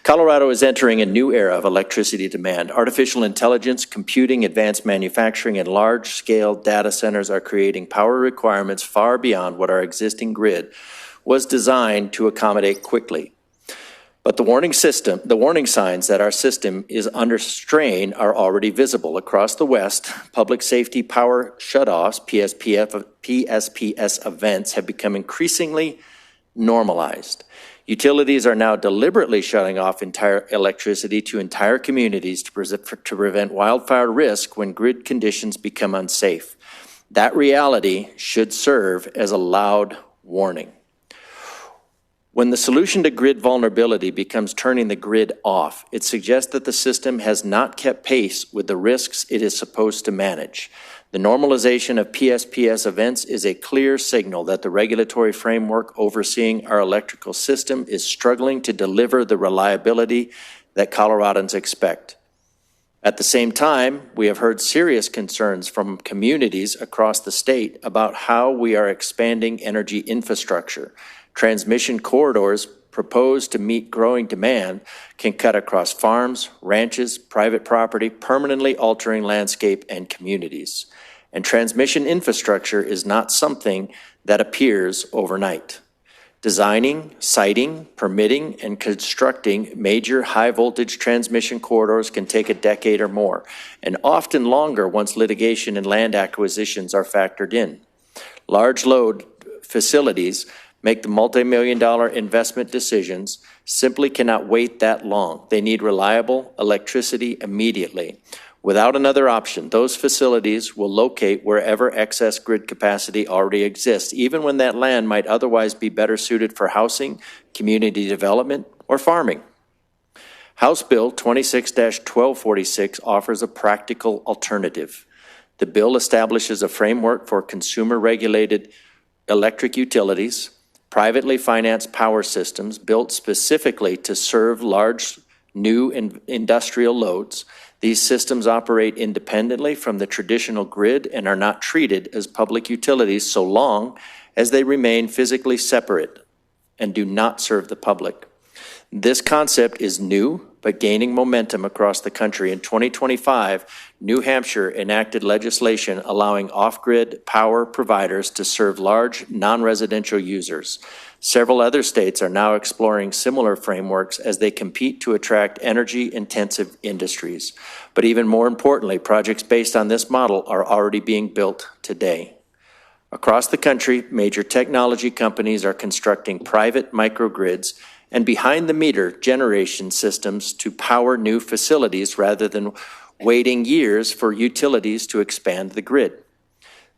Colorado is entering a new era of electricity demand. Artificial intelligence, computing, advanced manufacturing, and large-scale data centers are creating power requirements far beyond what our existing grid was designed to accommodate quickly. But the warning signs that our system is under strain are already visible. Across the West, public safety power shutoffs, PSPS events, have become increasingly normalized. Utilities are now deliberately shutting off entire electricity to entire communities to prevent wildfire risk when grid conditions become unsafe. That reality should serve as a loud warning. When the solution to grid vulnerability becomes turning the grid off, it suggests that the system has not kept pace with the risks it is supposed to manage. The normalization of PSPS events is a clear signal that the regulatory framework overseeing our electrical system is struggling to deliver the reliability that Coloradans expect. At the same time, we have heard serious concerns from communities across the state about how we are expanding energy infrastructure. Transmission corridors proposed to meet growing demand can cut across farms, ranches, private property, permanently altering landscape and communities. And transmission infrastructure is not something that appears overnight. Designing, siting, permitting, and constructing major high-voltage transmission corridors can take a decade or more, and often longer once litigation and land acquisitions are factored in. Large load facilities make the multi-million-dollar investment decisions simply cannot wait that long. They need reliable electricity immediately. Without another option, those facilities will locate wherever excess grid capacity already exists, even when that land might otherwise be better suited for housing, community development, or farming. House Bill 26-1246 offers a practical alternative. The bill establishes a framework for consumer-regulated electric utilities, privately financed power systems built specifically to serve large new industrial loads. These systems operate independently from the traditional grid and are not treated as public utilities so long as they remain physically separate and do not serve the public. This concept is new, but gaining momentum across the country. In 2025, New Hampshire enacted legislation allowing off-grid power providers to serve large non-residential users. Several other states are now exploring similar frameworks as they compete to attract energy-intensive industries. But even more importantly, projects based on this model are already being built today. Across the country, major technology companies are constructing private microgrids and behind-the-meter generation systems to power new facilities rather than waiting years for utilities to expand the grid.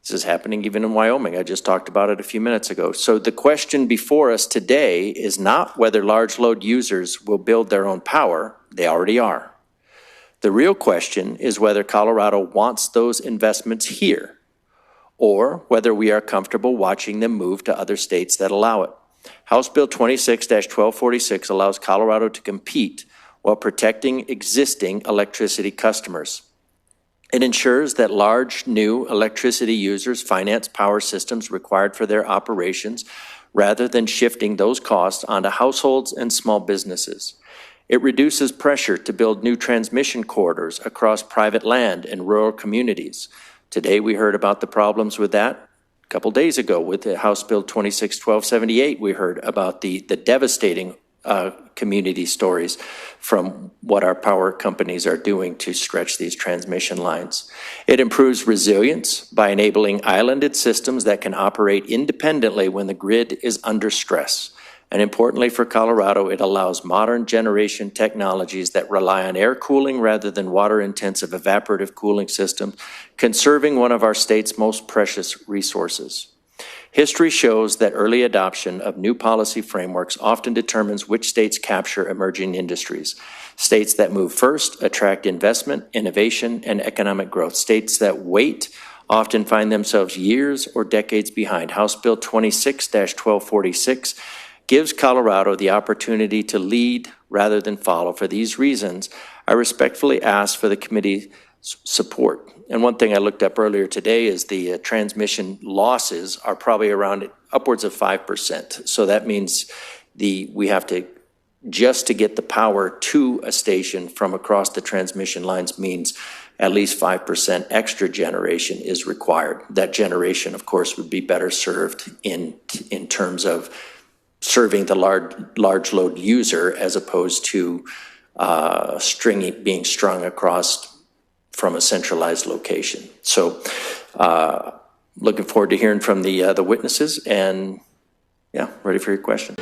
This is happening even in Wyoming. I just talked about it a few minutes ago. So the question before us today is not whether large load users will build their own power. They already are. The real question is whether Colorado wants those investments here, or whether we are comfortable watching them move to other states that allow it. House Bill 26-1246 allows Colorado to compete while protecting existing electricity customers. It ensures that large, new electricity users finance power systems required for their operations rather than shifting those costs onto households and small businesses. It reduces pressure to build new transmission corridors across private land and rural communities. Today we heard about the problems with that. A couple days ago with the House Bill 26-1278, we heard about the devastating community stories from what our power companies are doing to stretch these transmission lines. It improves resilience by enabling islanded systems that can operate independently when the grid is under stress. And importantly for Colorado, it allows modern generation technologies that rely on air cooling rather than water-intensive evaporative cooling systems, conserving one of our state's most precious resources. History shows that early adoption of new policy frameworks often determines which states capture emerging industries. States that move first attract investment, innovation, and economic growth. States that wait often find themselves years or decades behind. House Bill 26-1246 gives Colorado the opportunity to lead rather than follow. For these reasons, I respectfully ask for the committee's support. And one thing I looked up earlier today is the transmission losses are probably around upwards of 5%. So that means we have to just to get the power to a station from across the transmission lines means at least 5% extra generation is required. That generation, of course, would be better served in terms of serving the large load user as opposed to being strung across from a centralized location. So looking forward to hearing from the witnesses, and yeah, ready for your question.